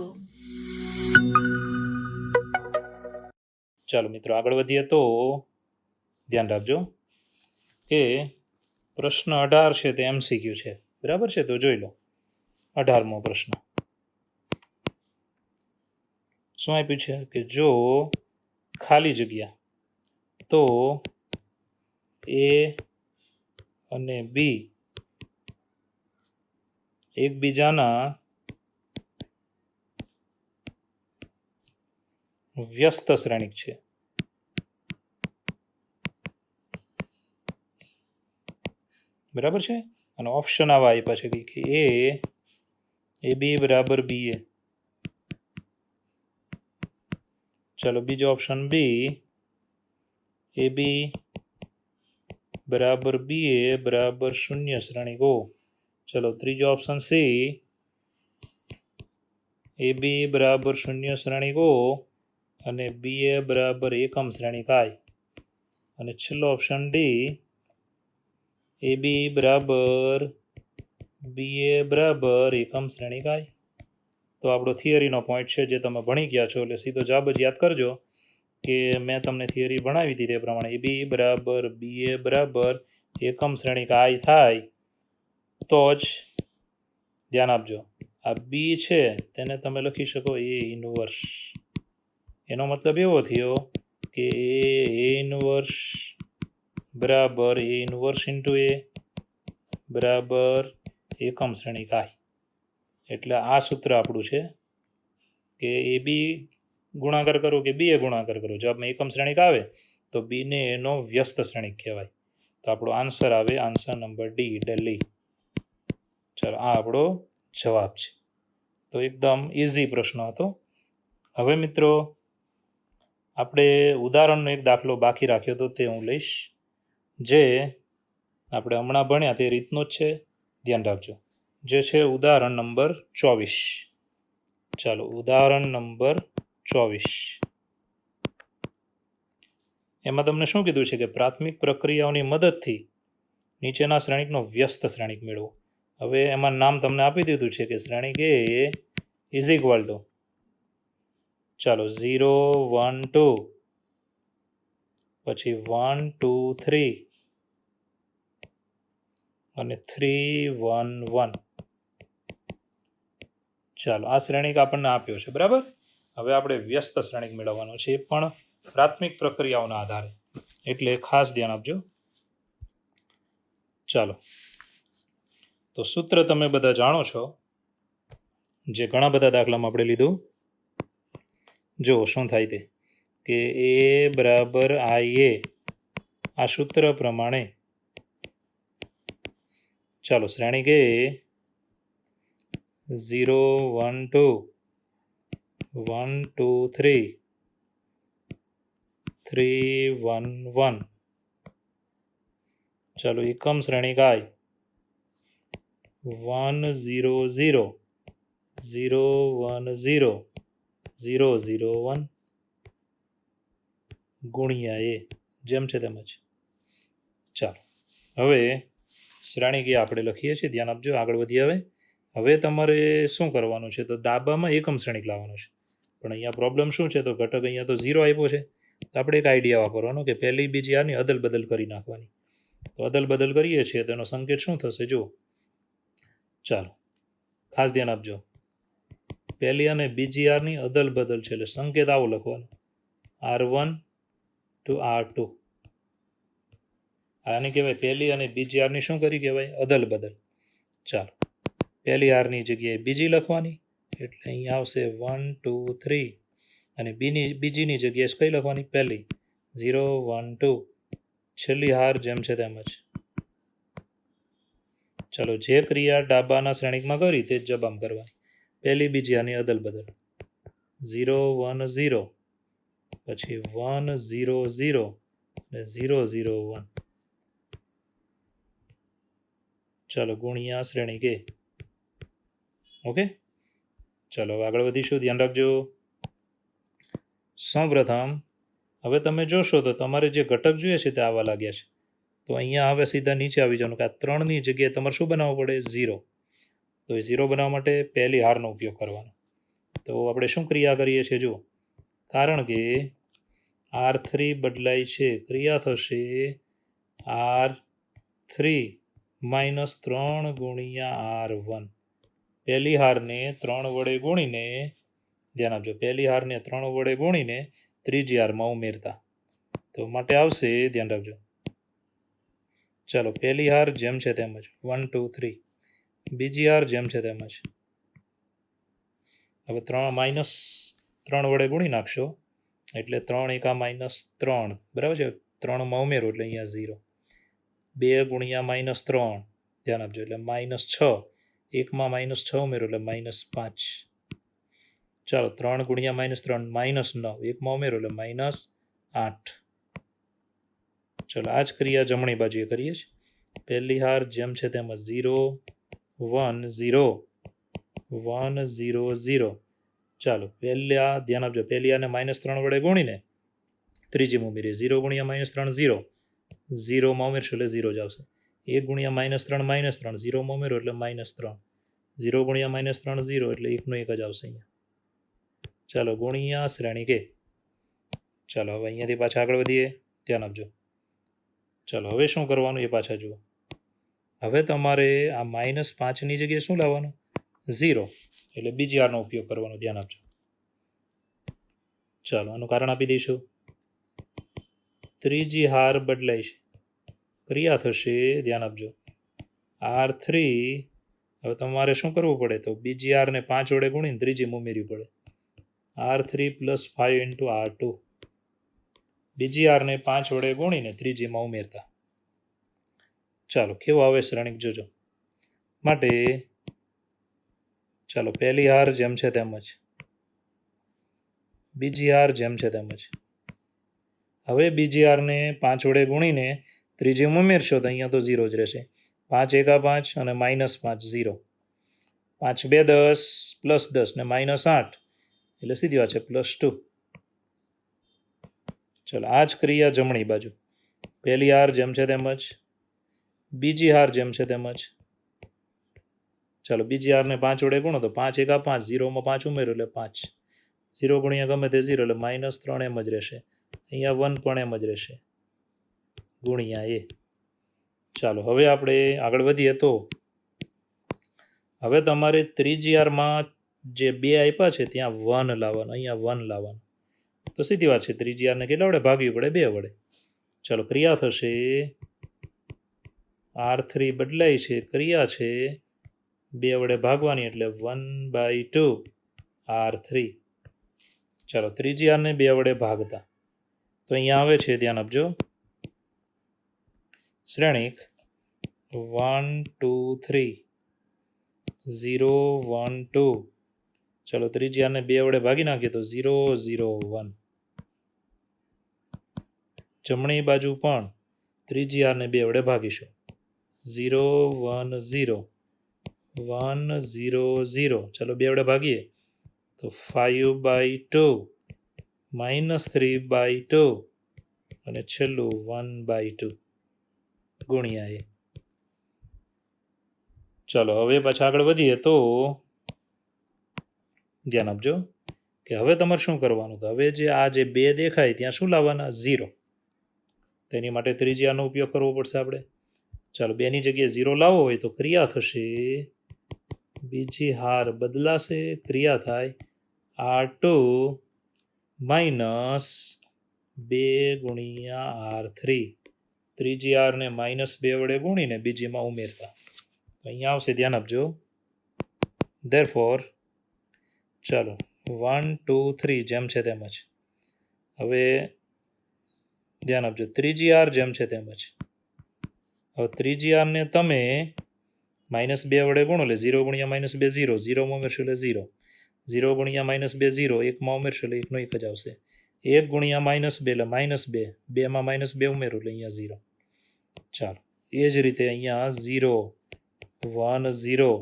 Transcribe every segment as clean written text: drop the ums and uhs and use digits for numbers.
લોકો। ચાલો મિત્રો આગળ વધીએ તો ધ્યાન રાખજો કે પ્રશ્ન 18 છે તે MCQ છે, બરાબર છે? તો જોઈ લો 18મો પ્રશ્ન શું આપ્યું છે કે જો ખાલી જગ્યા તો A અને B એકબીજાના વ્યસ્ત શ્રેણિક છે, બરાબર છે? અને ઓપ્શન આવા આપ્યા છે કે AB બરાબર BA, ચાલો બીજો ઓપ્શન B AB બરાબર BA બરાબર શૂન્ય શ્રેણિક O, ચલો ત્રીજો ઓપ્શન C AB બરાબર શૂન્ય શ્રેણિક O અને BA બરાબર એકમ શ્રેણિક I, અને છેલ્લો ઓપ્શન D AB બરાબર BA બરાબર એકમ શ્રેણિક I. તો આપણો થિયરીનો પોઈન્ટ છે જે તમે ભણી ગયા છો, એટલે સીધો જવાબ જ યાદ કરજો કે મેં તમને થિયરી ભણાવી હતી તે પ્રમાણે AB બરાબર BA બરાબર એકમ શ્રેણિક I થાય તો જ ધ્યાન આપજો આ B છે તેને તમે લખી શકો A ઇનવર્સ. એનો મતલબ એવો થયો કે A ઇનવર્સ બરાબર A ઇનવર્સ ઇન્ટુ A બરાબર એકમ શ્રેણિક I. એટલે આ સૂત્ર આપણું છે કે AB ગુણાકાર કરો કે BA ગુણાકાર કરો, જવાબમાં એકમ શ્રેણિક આવે તો B ને એનો વ્યસ્ત શ્રેણિક કહેવાય. તો આપણો આન્સર આવે આન્સર નંબર D દિલ્હી. ચાલો આ આપણો જવાબ છે. તો એકદમ ઇઝી પ્રશ્ન હતો. હવે મિત્રો આપણે ઉદાહરણનો એક દાખલો બાકી રાખ્યો તો તે હું લઈશ, જે આપણે હમણાં ભણ્યા તે રીતનો જ છે, ધ્યાન રાખજો. જે છે ઉદાહરણ નંબર 24. ચાલો ઉદાહરણ નંબર 24. એમાં તમને શું કીધું છે કે પ્રાથમિક પ્રક્રિયાઓની મદદથી નીચેના શ્રેણિકનો વ્યસ્ત શ્રેણિક મેળવો. હવે એમાં નામ તમને આપી દીધું છે કે શ્રેણિક A ઇઝ ઇક્વલ ટુ ચાલો 0 1 2 પછી 1 2 3 અને 3 1 1. ચાલો આ શ્રેણિક આપણને આપ્યો છે, બરાબર. હવે આપણે વ્યસ્ત શ્રેણિક મેળવવાનો છે, એ પણ પ્રાથમિક પ્રક્રિયાઓના આધારે, એટલે ખાસ ધ્યાન આપજો. ચાલો તો સૂત્ર તમે બધા જાણો છો, જે ઘણા બધા દાખલામાં આપણે લીધું. જો શું થાય તે કે A બરાબર IA, આ સૂત્ર પ્રમાણે ચાલો શ્રેણિક A 0 1 2 1 2 3 3 1 1. ચાલો એકમ શ્રેણિક I 1 0 0 0 1 0 0 0 1 ગુણ્યા A, જેમ છે તેમ જ. ચાલો હવે શ્રેણિક A આપણે લખીએ છીએ, ધ્યાન આપજો. આગળ વધીએ. હવે તમારે શું કરવાનું છે તો ડાબામાં એકમ શ્રેણિક લાવવાનું છે, પણ અહીંયા પ્રોબ્લેમ શું છે તો ઘટક અહીંયા તો 0 આપ્યો છે. તો આપણે એક આઈડિયા વાપરવાનો કે પહેલી બીજી આની અદલ બદલ કરી નાખવાની. તો અદલ બદલ કરીએ છીએ તો એનો સંકેત શું થશે જુઓ. ચાલો ખાસ ધ્યાન આપજો, પહેલી અને બીજી આરની અદલ બદલ છે એટલે સંકેત આવો લખવાનો R1 to R2. આને કહેવાય પહેલી અને બીજી આરની શું કરી કહેવાય અદલ બદલ. ચાલો પહેલી આરની જગ્યાએ બીજી લખવાની એટલે અહીંયા આવશે 1 2 3 અને બીજીની જગ્યાએ કઈ લખવાની પહેલી 0 1 2, છેલ્લી હાર જેમ છે તેમ જ. ચાલો જે ક્રિયા ડાબાના શ્રેણિકમાં કરી તે જ જબામ કરવાની. પહેલી બીજી આની અદલ બદલ 0 1 0 પછી 1 0 0 અને 0 0 1. ચાલો ગુણ્યા શ્રેણિક A. ઓકે ચાલો આગળ વધીશું, ધ્યાન રાખજો. સૌપ્રથમ હવે તમે જોશો તો તમારે જે ઘટક જોઈએ છે તે આવવા લાગ્યા છે. તો અહીંયા હવે સીધા નીચે આવી જવાનું કે આ 3ની જગ્યાએ તમારે શું બનાવવું પડે 0. તો એ 0 બનાવવા માટે પહેલી હારનો ઉપયોગ કરવાનો. તો આપણે શું ક્રિયા કરીએ છીએ જુઓ, કારણ કે R3 બદલાય છે, ક્રિયા થશે R3 માઇનસ 3 ગુણ્યા R1. પહેલી હારને 3 વડે ગુણીને, ધ્યાન આપજો, પહેલી હારને 3 વડે ગુણીને ત્રીજી હારમાં ઉમેરતા, તો માટે આવશે, ધ્યાન રાખજો, ચાલો પહેલી હાર જેમ છે તેમ જ 1 2 3, બીજી હાર જેમ છે તેમ જ. હવે માઇનસ 3 વડે ગુણી નાખશો એટલે 3 એકા -3, બરાબર છે, 3માં ઉમેરો એટલે અહીંયા 0. 2 ગુણ્યા -3, ધ્યાન આપજો, એટલે -6, એકમાં -6 ઉમેરો એટલે -5. ચાલો 3 ગુણ્યા -3 -9, એકમાં ઉમેરો એટલે -8. ચલો આ જ ક્રિયા જમણી બાજુએ કરીએ છીએ. પહેલી હાર જેમ છે તેમ 0 1 0 1 0 0. ચાલો પહેલા ધ્યાન આપજો, પહેલી હારને -3 વડે ગુણીને ત્રીજીમાં ઉમેરીએ. 0 ગુણ્યા -3 0, 0માં ઉમેરશો એટલે 0 જ આવશે. 1 ગુણ્યા -3 0માં ઉમેરો એટલે -3, 0 ગુણ્યા -3 0 એટલે 1 નો 1 જ આવશે અહીંયા. ચાલો ગુણ્યા શ્રેણી કે. ચાલો હવે અહીંયાથી પાછા આગળ વધીએ, ધ્યાન આપજો. ચાલો હવે શું કરવાનું એ પાછા જુઓ. હવે તમારે આ -5ની જગ્યાએ શું લાવવાનું? 0, એટલે બીજી હારનો ઉપયોગ કરવાનો, ધ્યાન આપજો. ચાલો આનું કારણ આપી દઈશું. ત્રીજી હાર બદલાય છે, ક્રિયા થશે, ધ્યાન આપજો, R3. હવે તમારે શું કરવું પડે? તો બીજી હારને 5 વડે ગુણીને ત્રીજીમાં ઉમેરવી પડે. R3 + 5 × R2. બીજી હારને 5 વડે ગુણીને ત્રીજીમાં ઉમેરતા. ચાલો કેવું આવે શ્રેણિક જોજો. માટે ચાલો પહેલી હાર જેમ છે તેમ જ, બીજી હાર જેમ છે તેમ જ. હવે બીજી હારને 5 વડે ગુણીને ત્રીજીમાં ઉમેરશો તો અહીંયા તો 0 જ રહેશે. 5 એકા 5 અને -5 0. 5 2 10 +10 ને -8 એટલે સીધી વાત છે +2. ચલો આ જ ક્રિયા જમણી બાજુ. પહેલી હાર જેમ છે તેમ જ, બીજી હાર જેમ છે તેમ જ. ચાલો બીજી હારને 5 વડે ગુણો તો 5 એકા 5, 0માં 5 ઉમેરો એટલે 5. 0 ગુણ્યા ગમે તે 0 એટલે -3 એમ જ રહેશે. અહીંયા 1 પણ એમ જ રહેશે, ગુણ્યા એ. ચાલો હવે આપણે આગળ વધીએ. તો હવે તમારે ત્રીજી હારમાં જે 2 આપ્યા છે ત્યાં 1 લાવવાનું, અહીંયા 1 લાવવાનું. તો સીધી વાત છે, ત્રીજી હારને કેટલા વડે ભાગવી પડે? 2 વડે. ચાલો ક્રિયા થશે, R3 બદલાય છે, ક્રિયા છે 2 વડે ભાગવાની એટલે 1/2 R3. ચાલો ત્રીજી હારને 2 વડે ભાગતા, તો અહીંયા આવે છે, ધ્યાન આપજો, શ્રેણિક 1 2 3 0 1 2. ચાલો ત્રીજી હારને 2 વડે ભાગી નાખીએ તો 0 0 1. જમણી બાજુ પણ ત્રીજી હારને 2 વડે ભાગીશું. 0 1 0 1 0 0. ચાલો 2 વડે ભાગીએ તો 5/2 -3/2 અને છેલ્લું 1/2 ગુણ્યા એ. ચાલો હવે પાછા આગળ વધીએ. તો ધ્યાન આપજો કે હવે તમારે શું કરવાનું? તો હવે જે આ જે 2 દેખાય ત્યાં શું લાવવાના? 0. તેની માટે ત્રીજી હારનો ઉપયોગ કરવો પડશે આપણે. ચાલો 2ની જગ્યાએ 0 લાવવો હોય તો ક્રિયા થશે, બીજી હાર બદલાશે, ક્રિયા થાય R2 -2 ગુણ્યા R3. ત્રીજી હારને -2 વડે ગુણીને બીજીમાં ઉમેરતા, અહીંયા આવશે, ધ્યાન આપજો. ધેરફોર ચાલો 1 2 3 જેમ છે તેમ જ. હવે ધ્યાન આપજો, ત્રીજી હાર જેમ છે તેમ જ. હવે ત્રીજી હારને તમે -2 વડે ગુણો એટલે 0 ગુણ્યા -2 0, 0માં ઉમેરશો એટલે 0, 0 ગુણ્યા -2 0, 1માં ઉમેરશો એટલે 1 નો 1 જ આવશે. 1 ગુણ્યા -2 એટલે -2, 2માં -2 ઉમેરો એટલે અહીંયા 0. ચાલો એ જ રીતે અહીંયા 0 1 0.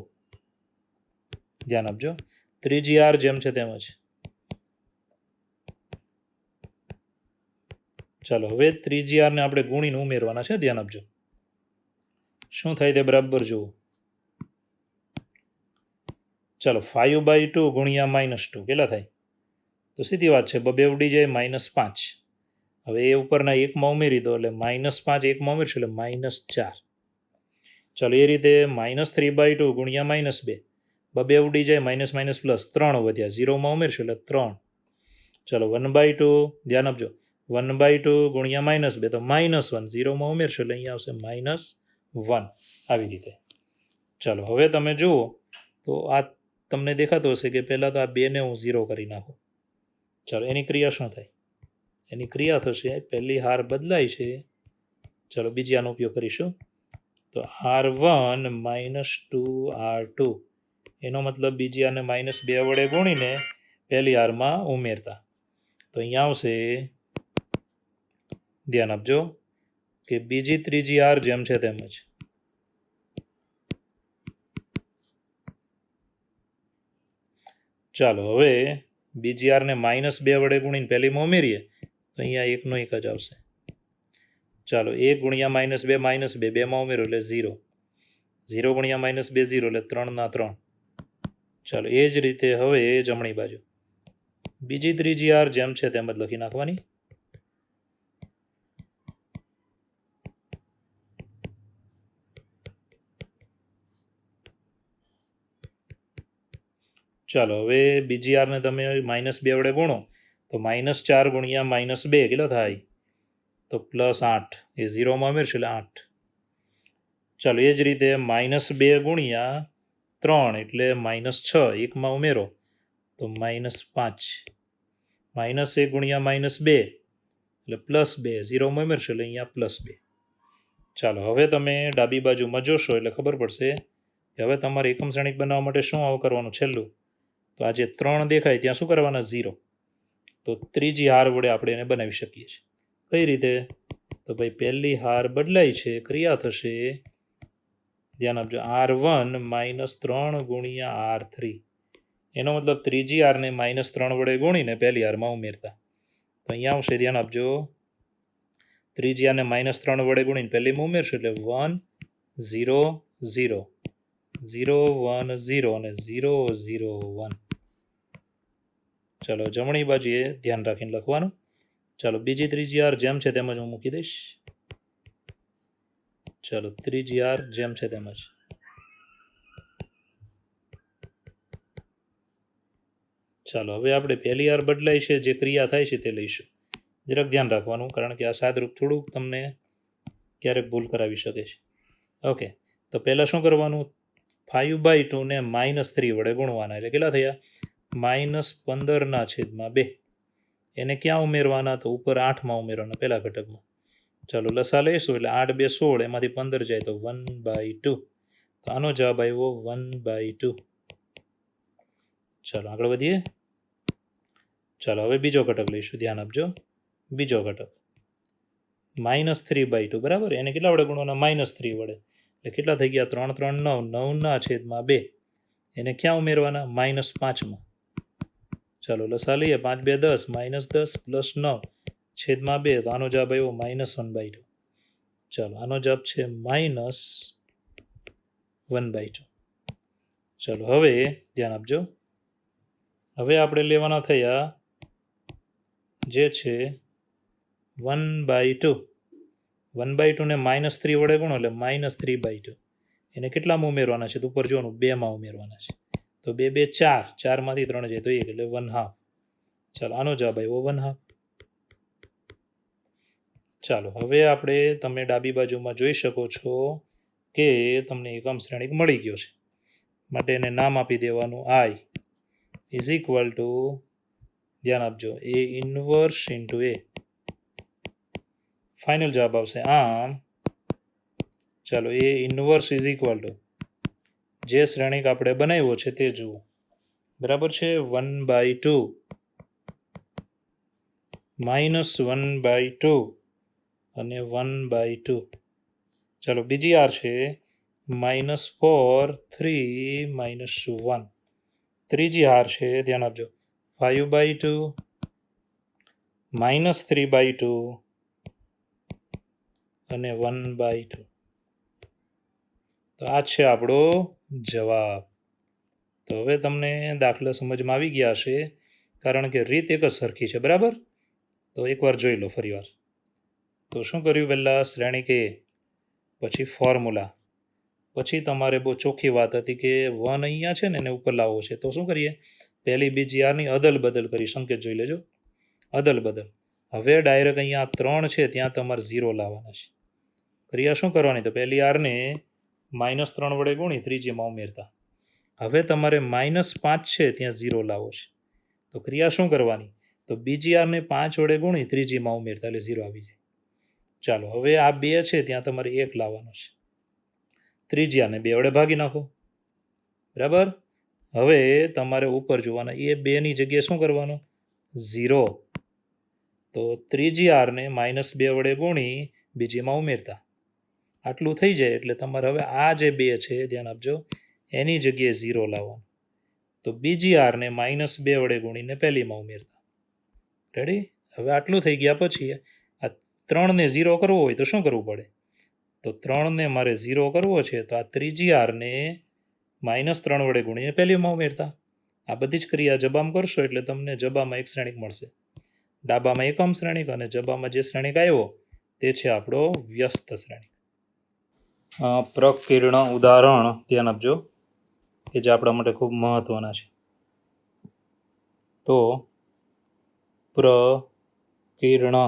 ધ્યાન આપજો, ત્રીજી હાર જેમ છે તેમ જ. ચાલો હવે ત્રીજી હારને આપણે ગુણીને ઉમેરવાના છે, ધ્યાન આપજો. શું થાય તે બરાબર જુઓ. ચાલો 5/2 ગુણ્યા -2 કેટલા થાય? તો સીધી વાત છે, બબે ઉડી જાય -5. હવે એ ઉપરના એકમાં ઉમેરી દો એટલે -5 એકમાં ઉમેરશું એટલે -4. ચાલો એ રીતે -3/2 ગુણ્યા -2 બબે ઉડી જાય માઇનસ માઇનસ પ્લસ 3 વધ્યા 0માં ઉમેરશું એટલે 3. ચાલો 1/2 ધ્યાન આપજો, 1/2 ગુણ્યા -2 તો -1 0માં ઉમેરશું એટલે અહીંયા આવશે -1 આવી રીતે. ચાલો હવે તમે જુઓ તો આ તમને દેખાતું હશે કે પહેલાં તો આ બેને હું 0 કરી નાખું. ચાલો એની ક્રિયા શું થાય? એની ક્રિયા થશે પહેલી હાર બદલાય છે. ચાલો બીજી આનો ઉપયોગ કરીશું. તો R1 -2 R2 એનો મતલબ બીજી આને -2 વડે ગુણીને પહેલી હારમાં ઉમેરતા. તો અહીંયા આવશે, ધ્યાન આપજો કે બીજી ત્રીજી હાર જેમ છે તેમ જ. ચાલો હવે બીજી હારને -2 વડે ગુણીને પહેલીમાં ઉમેરીએ તો અહીંયા એકનો એક જ આવશે. ચાલો 1 ગુણ્યા -2 બેમાં ઉમેરો એટલે 0. 0 ગુણ્યા -2 0 એટલે 3 3. ચાલો એ જ રીતે હવે જમણી બાજુ બીજી ત્રીજી હાર જેમ છે તેમ જ લખી નાખવાની. ચાલો હવે બીજી હારને તમે -2 વડે ગુણો તો -4 ગુણ્યા -2 કેટલો થાય? તો +8. એ 0માં ઉમેરશું એટલે 8. ચાલો એ જ રીતે -2 ગુણ્યા 3 એટલે -6 એકમાં ઉમેરો તો -5. -1 ગુણ્યા -2 એટલે +2 0માં ઉમેરશો એટલે અહીંયા +2. ચાલો હવે તમે ડાબી બાજુમાં જોશો એટલે ખબર પડશે કે હવે તમારે એકમ શ્રેણિક બનાવવા માટે શું આવું કરવાનું છેલ્લું? તો આ જે 3 દેખાય ત્યાં શું કરવાના? 0. તો ત્રીજી હાર વડે આપણે એને બનાવી શકીએ છીએ. કઈ રીતે? તો ભાઈ પહેલી હાર બદલાય છે, ક્રિયા થશે, ધ્યાન આપજો, R1 -3 ગુણ્યા R3 એનો મતલબ ત્રીજી હારને -3 વડે ગુણીને પહેલી હારમાં ઉમેરતા. તો અહીંયા આવશે, ધ્યાન આપજો, ત્રીજી હારને -3 વડે ગુણીને પહેલીમાં ઉમેરશું એટલે 1 0 0 0 1 0 અને 0 0 1. ચાલો જમણી બાજુએ ધ્યાન રાખીને લખવાનું. ચાલો બીજી ત્રીજી હાર જેમ છે તેમ જ હું મૂકી દઈશ. ચાલો ત્રીજી હાર જેમ છે તેમ જ. ચાલો હવે આપણે પહેલી હાર બદલાય છે, જે ક્રિયા થાય છે તે લઈશું. જરાક ધ્યાન રાખવાનું, કારણ કે આ સાદરૂપ થોડુંક તમને ક્યારેક ભૂલ કરાવી શકે છે. ઓકે, તો પહેલાં શું કરવાનું? 5/2 ને -3 વડે ગુણવાના એટલે કેટલા થયા? -15/2. એને ક્યાં ઉમેરવાના? તો ઉપર 8માં ઉમેરવાના પહેલા ઘટકમાં. ચાલો લસા લઈશું એટલે 8 2 16, એમાંથી 15 જાય તો 1/2. તો આનો જવાબ આવ્યો 1/2. ચાલો આગળ વધીએ. ચાલો હવે બીજો ઘટક લઈશું, ધ્યાન આપજો. બીજો ઘટક -3/2 બરાબર. એને કેટલા વડે ગુણવાના? -3 વડે. એટલે કેટલા થઈ ગયા? 3 3 9, 9/2. એને ક્યાં ઉમેરવાના? -5માં. ચાલો લસા લઈએ, 5 2 10, -10 + 9/2. તો આનો જવાબ આવ્યો -1/2. ચાલો આનો જવાબ છે -1/2. ચાલો હવે ધ્યાન આપજો. હવે આપણે લેવાના થયા જે છે 1/2. 1/2 ને -3 વડે ગુણો એટલે -3/2. એને કેટલામાં ઉમેરવાના છે? તો ઉપર જોવાનું 2માં ઉમેરવાના છે. તો 2 2 4, 4માંથી 3 જાય તો 1 એટલે 1/2. ચાલો આનો જવાબ આવ્યો 1/2. ચાલો હવે આપણે, તમે ડાબી બાજુમાં જોઈ શકો છો કે તમને એકમ શ્રેણિક મળી ગયો છે, માટે એને નામ આપી દેવાનું I ઇઝ ઇક્વલ ટુ, ધ્યાન આપજો, A inverse into A. Final જવાબ આવશે આમ. ચાલો A inverse is equal to જે શ્રેણિક આપણે બનાવ્યો છે તે જુઓ, બરાબર છે, 1/2 -1/2 અને 1/2. ચાલો બીજી હાર છે -4 3 -1. ત્રીજી હાર છે, ધ્યાન આપજો, 5/2 -3/2 અને 1/2. તો આ છે આપણો જવાબ. તો હવે તમને દાખલા સમજમાં આવી ગયા હશે, કારણ કે રીત એક જ સરખી છે, બરાબર. તો એકવાર જોઈ લો ફરીવાર. તો શું કર્યું પહેલાં? શ્રેણી કે, પછી ફોર્મ્યુલા, પછી તમારે બહુ ચોખ્ખી વાત હતી કે 1 અહીંયા છે ને એને ઉપર લાવવો છે. તો શું કરીએ? પહેલી બીજી આરની અદલ બદલ કરી, સંકેત જોઈ લેજો, અદલ બદલ. હવે ડાયરેક્ટ અહીંયા 3 છે ત્યાં તમારે 0 લાવવાના છે. ક્રિયા શું કરવાની? તો પહેલી આરને -3 વડે ગુણી ત્રીજીમાં ઉમેરતા. હવે તમારે -5 છે ત્યાં 0 લાવવો છે. તો ક્રિયા શું કરવાની? તો બીજી આરને 5 વડે ગુણી ત્રીજીમાં ઉમેરતા, એટલે 0 આવી જાય. ચાલો, હવે આ 2 છે ત્યાં તમારે 1 લાવવાનો છે. ત્રીજી આરને 2 વડે ભાગી નાખો, બરાબર. હવે તમારે ઉપર જોવાના, એ 2ની જગ્યાએ શું કરવાનું? 0. તો ત્રીજી આરને -2 વડે ગુણી બીજીમાં ઉમેરતા. આટલું થઈ જાય એટલે તમારે હવે આ જે 2 છે, ધ્યાન આપજો, એની જગ્યાએ 0 લાવવાનું. તો બીજી આરને -2 વડે ગુણીને પહેલીમાં ઉમેરતા. રેડી? હવે આટલું થઈ ગયા પછી આ 3ને 0 કરવો હોય તો શું કરવું પડે? તો 3ને મારે 0 કરવો છે, તો આ ત્રીજી આરને -3 વડે ગુણીને પહેલીમાં ઉમેરતા. આ બધી જ ક્રિયા જબામાં કરશો એટલે તમને જબામાં એક શ્રેણિક મળશે. ડાબામાં એકમ શ્રેણિક અને જબામાં જે શ્રેણિક આવ્યો તે છે આપણો વ્યસ્ત શ્રેણિક. પ્રકીર્ણ ઉદાહરણ ધ્યાન આપજો, કે જે આપણા માટે ખૂબ મહત્વના છે. તો પ્રકીર્ણ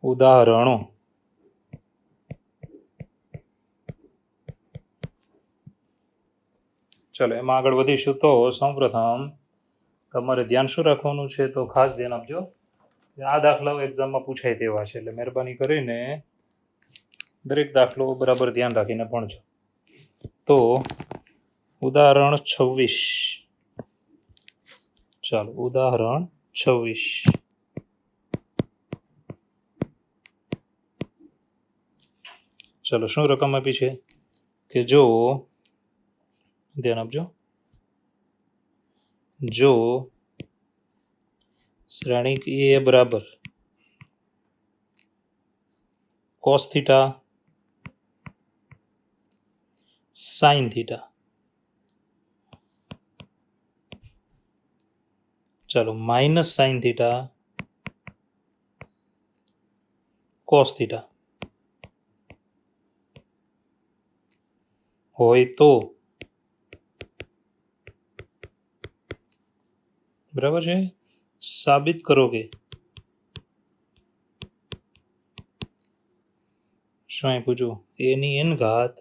ઉદાહરણો. ચલો, એમાં આગળ વધીશું. તો સૌપ્રથમ તમારે ધ્યાન શું રાખવાનું છે? તો ખાસ ધ્યાન આપજો, આ દાખલાઓ એક્ઝામમાં પૂછાય તેવા છે, એટલે મહેરબાની કરીને દરેક દાખલો બરાબર ધ્યાન રાખીને ભણજો. તો ઉદાહરણ 26. ચાલો, ઉદાહરણ 26. ચલો, શું રકમ આપી છે? કે જો, ધ્યાન આપજો, જો શ્રેણિક એ બરાબર cos થીટા sin થીટા, ચાલો, -sin થીટા cos થીટા હોય તો, બરાબર છે, સાબિત કરો કે શું આપ્યું? જો એની n ઘાત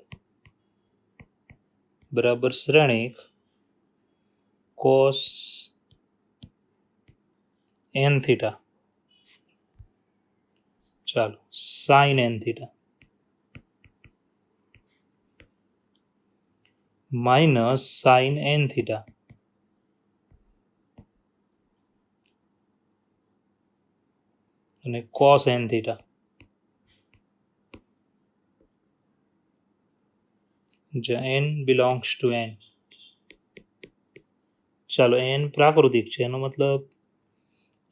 બરાબર શ્રેણિક cos n થીટા, ચાલો, sin n theta -sin n theta અને cos n થીટા, જ્યાં n બિલોંગ્સ ટુ n. ચાલો, n પ્રાકૃતિક છે, એનો મતલબ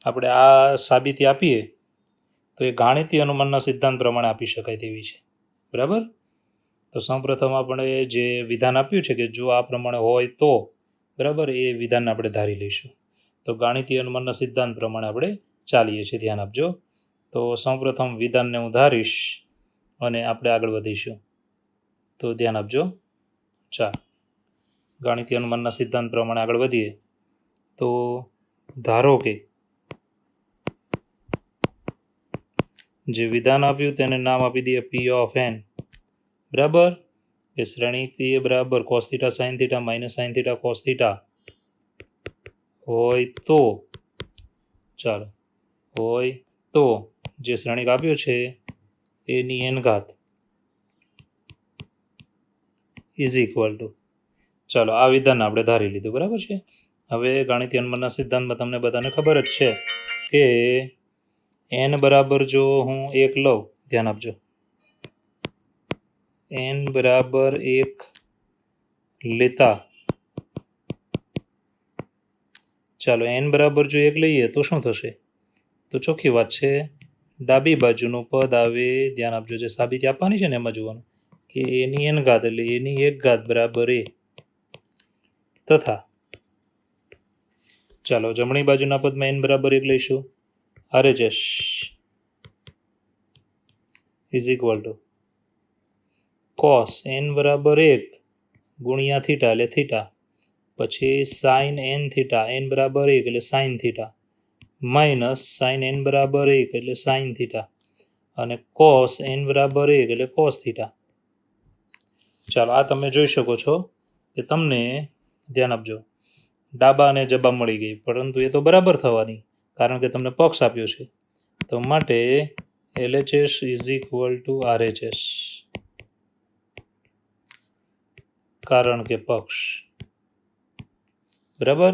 આપણે આ સાબિતી આપીએ તો એ ગાણિતીય અનુમાનના સિદ્ધાંત પ્રમાણે આપી શકાય તેવી છે, બરાબર. તો સૌપ્રથમ આપણે જે વિધાન આપ્યું છે કે જો આ પ્રમાણે હોય તો, બરાબર, એ વિધાન આપણે ધારી લઈશું. તો ગાણિતીય અનુમાનના સિદ્ધાંત પ્રમાણે આપણે ચાલીએ છીએ, ધ્યાન આપજો. તો સૌપ્રથમ વિધાનને હું ધારીશ અને આપણે આગળ વધીશું. તો ધ્યાન આપજો. ચાલો, ગાણિતીય અનુમાનના સિદ્ધાંત પ્રમાણે આગળ વધીએ. તો ધારો કે જે વિધાન આપ્યું તેને નામ આપી દઈએ P of n, બરાબર. એ શ્રેણી P બરાબર cos theta sin theta -sin theta cos theta હોય તો, ચાલો, હોય તો જે શ્રેણિક આપ્યો છે એની n ઘાત ઇઝ ઇક્વલ ટુ, ચાલો, આ વિધાન આપણે ધારી લીધું, બરાબર છે. હવે ગાણિતીય અનુમાનના સિદ્ધાંતમાં તમને બધાને ખબર જ છે કે n બરાબર જો હું 1 લઉં, ધ્યાન આપજો, n બરાબર 1 લેતા, ચાલો, n બરાબર જો 1 લઈએ તો શું થશે? તો ચોખ્ખી વાત છે, ડાબી બાજુનું પદ આવે, ધ્યાન આપજો, જે સાબિતી આપવાની છે ને એમાં જોવાનું, કે એની n ઘાત એટલે એની 1 ઘાત બરાબર a તથા ચાલો જમણી બાજુના પદમાં n બરાબર 1 લઈશું. RHS is equal to cos n બરાબર 1 ગુણ્યા થીટા એટલે થીટા, પછી sin n થીટા n બરાબર 1 એટલે sin theta, minus sin n બરાબર 1 એટલે sin થીટા, અને cos n બરાબર 1 એટલે cos થીટા. ચાલો આ તમે જોઈ શકો છો કે તમને ધ્યાન આપજો ડાબા અને જબા મળી ગઈ, પરંતુ એ તો બરાબર થવાની કારણ કે તમને પક્ષ આપ્યો છે. તો માટે LHS is equal to RHS કારણ કે પક્ષ બરાબર.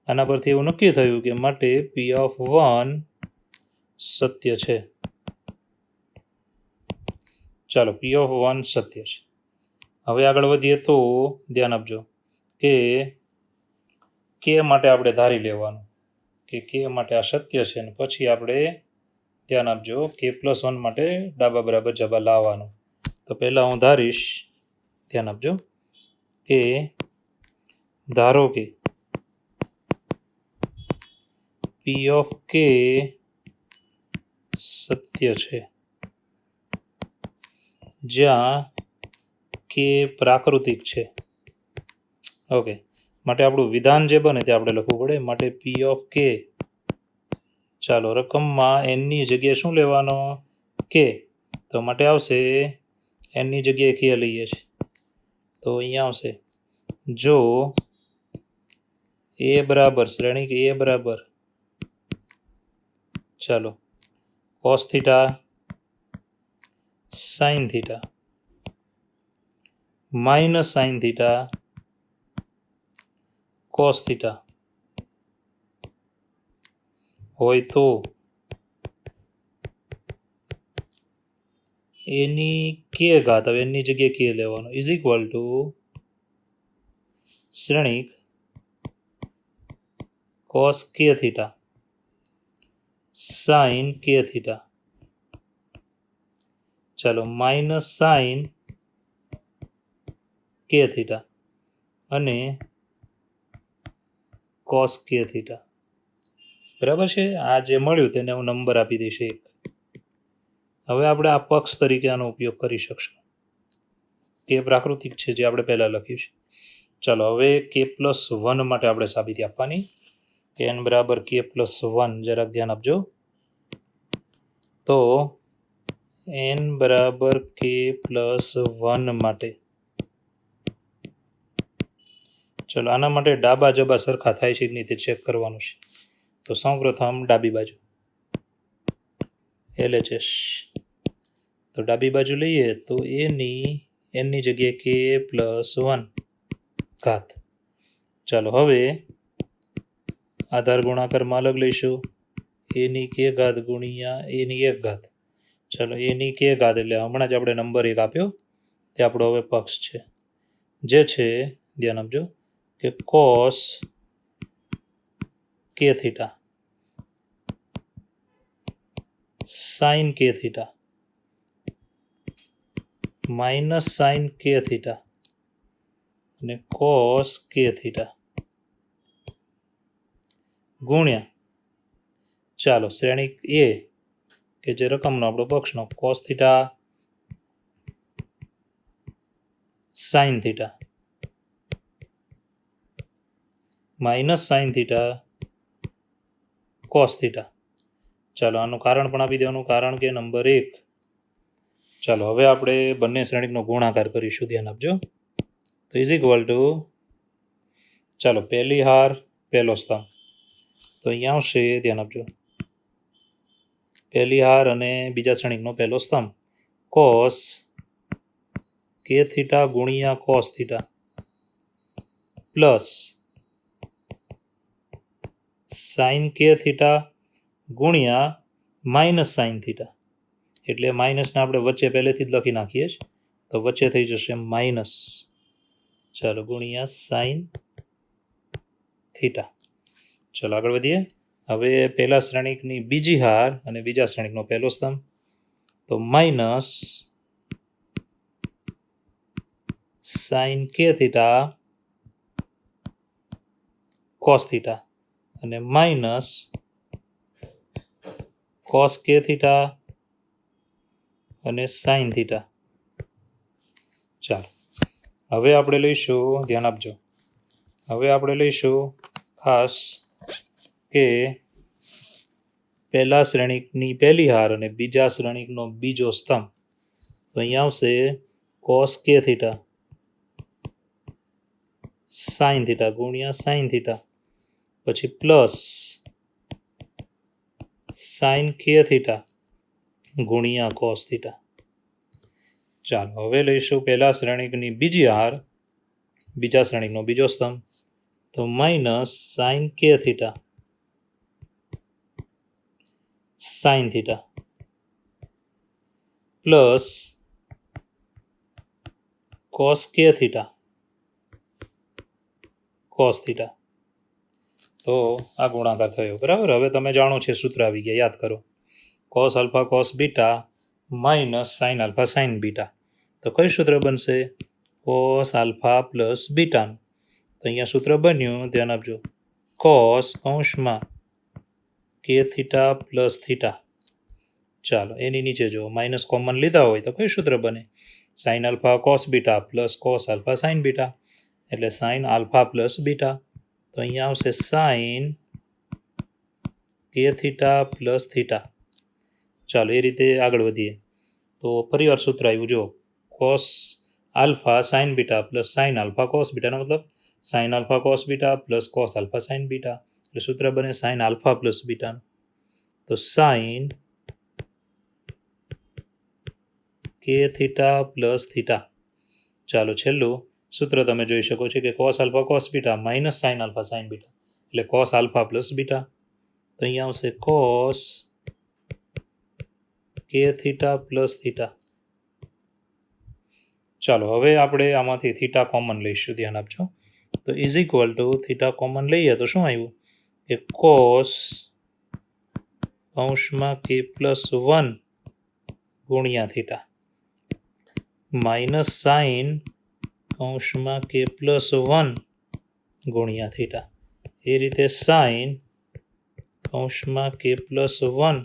આના પરથી એવું નક્કી થયું કે માટે P(1) સત્ય છે. ચાલો P(1) સત્ય છે. હવે આગળ વધીએ તો ધ્યાન આપજો કે k માટે આપણે ધારી લેવાનું કે k માટે આ સત્ય છે, અને પછી આપણે ધ્યાન આપજો k+1 માટે ડાબા બરાબર જબા લાવવાનું. તો પહેલા હું ધારીશ, ધ્યાન આપજો કે ધારો કે P(k) સત્ય છે જ્યાં k પ્રાકૃતિક છે. ઓકે, માટે આપણું વિધાન જે બને તે આપણે લખવું પડે. માટે P(k) ચાલો રકમમાં n ની જગ્યાએ શું લેવાનો? k. તો માટે આવશે n ની જગ્યાએ k લઈએ છીએ તો અહીંયા આવશે જો a બરાબર શ્રેણિક a બરાબર ચાલો cos theta sin theta minus sin theta cos theta હોય તો એની k ઘાત, હવે એની જગ્યાએ k લેવાનો, ઇઝ ઇક્વલ ટુ શ્રેણિક cos k theta sin k theta, ચાલો માઇનસ sin k થીટા અને cos k થીટા. બરાબર છે. આ જે મળ્યું તેને હું નંબર આપી દઈશ 1. હવે આપણે આ પક્ષ તરીકે આનો ઉપયોગ કરી શકશું. k પ્રાકૃતિક છે જે આપણે પહેલા લખ્યું છે. ચાલો હવે k+1 માટે આપણે સાબિતી આપવાની કે n બરાબર k+1. જરાક ધ્યાન આપજો. તો n બરાબર k+1 માટે ચલો આના માટે ડાબા જબા સરખા થાય છે કે નહીં તે ચેક કરવાનું છે. તો સૌપ્રથમ ડાબી બાજુ LHS, તો ડાબી બાજુ લઈએ તો એની n ની જગ્યાએ k+1 ઘાત. ચાલો હવે આધાર ગુણાકારમાં અલગ લઈશું, એની k ઘાત ગુણ્યા એની 1 ઘાત. ચાલો એની k ઘાત એટલે હમણાં જ આપણે નંબર 1 આપ્યો તે આપણો હવે પક્ષ છે જે છે ધ્યાન આપજો કે cos k theta sin k theta minus sin k theta અને cos k થીટા ગુણ્યા ચાલો શ્રેણિક a કે જે રકમનો આપણો પક્ષનો cos theta sin theta minus sin theta cos theta. ચાલો આનું કારણ પણ આપી દેવાનું, કારણ કે નંબર 1. ચાલો હવે આપણે બંને શ્રેણિકનો ગુણાકાર કરીશું, ધ્યાન આપજો. તો ઇઝ ઇક્વલ ટુ ચાલો પહેલી હાર પહેલો સ્તંભ, તો અહીંયા આવશે ધ્યાન આપજો પહેલી હાર અને બીજા શ્રેણિકનો પહેલો સ્તંભ cos k થીટા ગુણ્યા cos theta plus sin k theta ગુણ્યા માઇનસ sin થીટા, એટલે માઇનસને આપણે વચ્ચે પહેલેથી જ લખી નાખીએ છીએ તો વચ્ચે થઈ જશે માઇનસ ચાલો ગુણ્યા sin થીટા. ચાલો આગળ વધીએ. હવે પહેલા શ્રેણિકની બીજી હાર અને બીજા શ્રેણિકનો પહેલો સ્તંભ તો માઇનસ સાઇન કે થીટા કોસ થીટા અને માઇનસ કોસ કે થીટા અને સાઇન થીટા. ચાલો હવે આપણે લઈશું, ધ્યાન આપજો, હવે આપણે લઈશું ખાસ કે પહેલા શ્રેણિકની પહેલી હાર અને બીજા શ્રેણિકનો બીજો સ્તંભ. તો અહીંયા આવશે કોસ કે થીટા સાઇન થીટા ગુણ્યા સાઇન થીટા, પછી પ્લસ સાઇન કે થીટા ગુણ્યા કોસ થીટા. ચાલો હવે લઈશું પહેલા શ્રેણિકની બીજી હાર, બીજા શ્રેણિકનો બીજો સ્તંભ. તો માઇનસ સાઇન કે theta sine theta plus cos કે થીટા કોસ થીટા. તો આ ગુણાકાર થયો, બરાબર. હવે તમે જાણો છે, સૂત્ર આવી ગયા, યાદ કરો. Cos alpha cos beta minus sine alpha sine beta. તો કયું સૂત્ર બનશે? કોસ આલ્ફા પ્લસ બીટાનું. તો અહીંયા સૂત્ર બન્યું, ધ્યાન આપજો, કોસ અંશમાં કે થીટા પ્લસ થીટા. ચાલો એની નીચે જો માઇનસ કોમન લીધા હોય તો કયું સૂત્ર બને? Sign alpha cos beta plus cos alpha sine beta, એટલે સાઇન આલ્ફા પ્લસ બીટા. તો અહીંયા આવશે સાઇન કે થીટા પ્લસ થીટા. ચાલો એ રીતે આગળ વધીએ. તો ફરીવાર સૂત્ર આવ્યું, જો cos alpha sine beta plus sine alpha cos બીટાનો મતલબ sine alpha cos beta plus cos alpha sine beta, એટલે સૂત્ર બને સાઇન આલ્ફા પ્લસ બીટાનું. તો સાઇન કે થીટા પ્લસ થીટા. ચાલો છેલ્લું સૂત્ર તમે જોઈ શકો છો કે cos alpha cos beta minus sine alpha sine beta, એટલે કોસ આલ્ફા પ્લસ બીટા. તો અહીંયા આવશે કોસ કે થીટા પ્લસ થીટા. ચાલો હવે આપણે આમાંથી થીટા કોમન લઈશું, ધ્યાન આપજો. તો is equal to theta common લઈએ તો શું આવ્યું કે કોસ અંશમાં કે પ્લસ 1 ગુણ્યા થીટા માઇનસ સાઇન અંશમાં કે પ્લસ 1 ગુણ્યા થીટા. એ રીતે સાઇન અંશમાં કે પ્લસ 1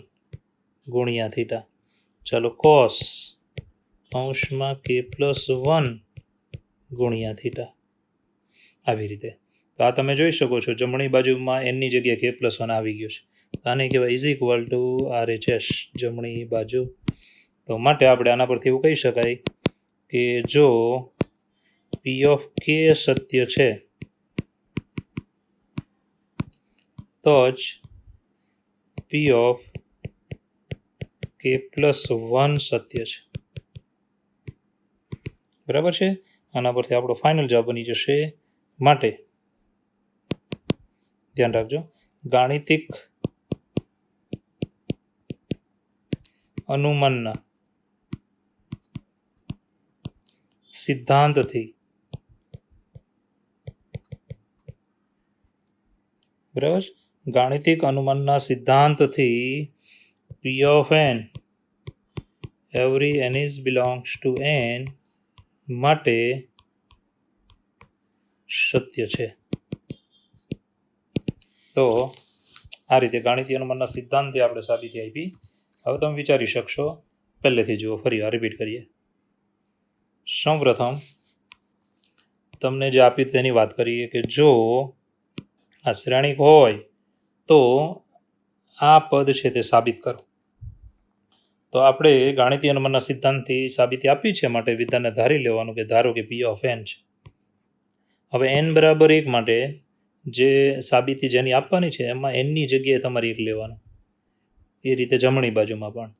ગુણ્યા થીટા. ચાલો કોસ અંશમાં કે પ્લસ 1 ગુણ્યા થીટા. આવી રીતે. તો આ તમે જોઈ શકો છો, જમણી બાજુમાં એનની જગ્યાએ કે પ્લસ 1 આવી ગયું છે. આને કહેવાય ઇઝ ઇક્વલ ટુ RHS, જમણી બાજુ. તો માટે આપણે આના પરથી એવું કહી શકાય કે જો પી ઓફ કે સત્ય છે તો જ પી ઓફ કે પ્લસ 1 સત્ય છે, બરાબર છે. આના પરથી આપણો ફાઇનલ જવાબ બની જશે. માટે ધ્યાન રાખજો, ગાણિતિક અનુમાનના સિદ્ધાંતથી, બરાબર, ગાણિતિક અનુમાનના સિદ્ધાંતથી P of N every N is belongs to N માટે સત્ય છે. તો આ રીતે ગાણિતીય અનુમાનના સિદ્ધાંતથી આપણે સાબિતી આપી. હવે તમે વિચારી શકશો, પહેલેથી જુઓ, ફરી વાર રિપીટ કરીએ. સૌપ્રથમ તમને જે આપ્યું તેની વાત કરીએ કે જો આ શ્રેણિક હોય તો આ પદ છે તે સાબિત કરો. તો આપણે ગાણિતીય અનુમાનના સિદ્ધાંતથી સાબિતી આપી છે, માટે વિધાનને ધારી લેવાનું કે ધારો કે પી ઓફ એન છે. હવે n બરાબર 1 માટે જે સાબિતી જેની આપવાની છે એમાં એનની જગ્યાએ તમારે 1 લેવાનું. એ રીતે જમણી બાજુમાં પણ.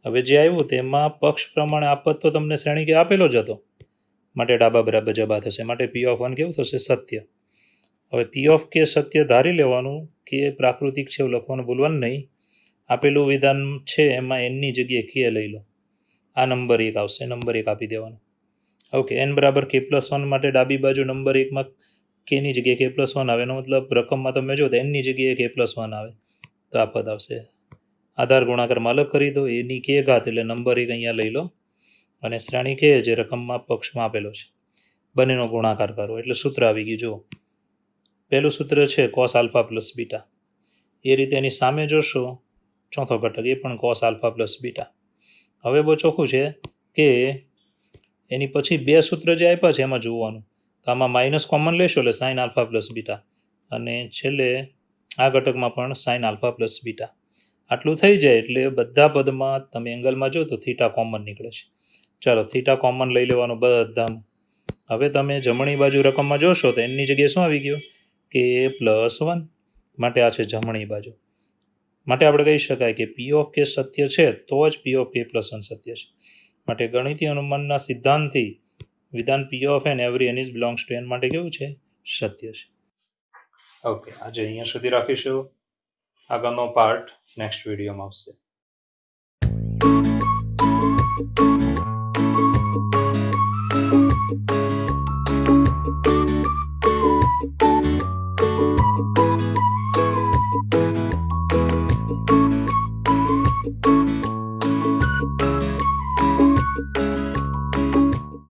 હવે જે આવ્યું તેમાં પક્ષ પ્રમાણે આ પદ તો તમને શ્રેણિકે આપેલો જ હતો, માટે ડાબા બરાબર જબા થશે. માટે પી ઓફ 1 કેવું થશે? સત્ય. હવે પી ઓફ કે સત્ય ધારી લેવાનું કે પ્રાકૃતિક છે એવું લખવાનું ભૂલવાનું નહીં. આપેલું વિધાન છે એમાં એનની જગ્યાએ કે લઈ લો, આ નંબર 1 આવશે, નંબર 1 આપી દેવાનું. ઓકે, એન બરાબર કે પ્લસ 1 માટે ડાબી બાજુ નંબર 1માં કેની જગ્યાએ કે પ્લસ 1 આવે, એનો મતલબ રકમમાં તમે જો તો એનની જગ્યાએ કે પ્લસ 1 આવે તો આ પદ આવશે. આધાર ગુણાકારમાં અલગ કરી દો, એની કે ઘાત એટલે નંબર 1 અહીંયા લઈ લો, અને શ્રેણી કે જે રકમમાં પક્ષમાં આપેલો છે બંનેનો ગુણાકાર કરો એટલે સૂત્ર આવી ગયું. જુઓ, પહેલું સૂત્ર છે કોસ આલ્ફા પ્લસ બીટા. એ રીતે એની સામે જોશો ચોથો ઘટક એ પણ કોસ આલ્ફા પ્લસ બીટા. હવે બહુ ચોખ્ખું છે કે એની પછી બે સૂત્ર જે આપ્યા છે એમાં જોવાનું, તો આમાં માઇનસ કોમન લેશો એટલે સાઇન આલ્ફા પ્લસ બીટા, અને છેલ્લે આ ઘટકમાં પણ સાઇન આલ્ફા પ્લસ બીટા. આટલું થઈ જાય એટલે બધા પદમાં તમે એંગલમાં જો તો થીટા કોમન નીકળે છે. ચાલો થીટા કોમન લઈ લેવાનું બધામાં. હવે તમે જમણી બાજુ રકમમાં જોશો તો એની જગ્યાએ શું આવી ગયું કે +1, માટે આ છે જમણી બાજુ. માટે આપણે કહી શકાય કે પી ઓફ કે સત્ય છે તો જ પી ઓફ કે +1 સત્ય છે. માટે ગણિતીય અનુમાનના સિદ્ધાંતથી વિધાન P of N every N is belongs to N માટે કેવું છે? સત્ય છે. ઓકે, આજે અહીંયા સુધી રાખીશું. આગળનો પાર્ટ નેક્સ્ટ વિડીયોમાં આવશે.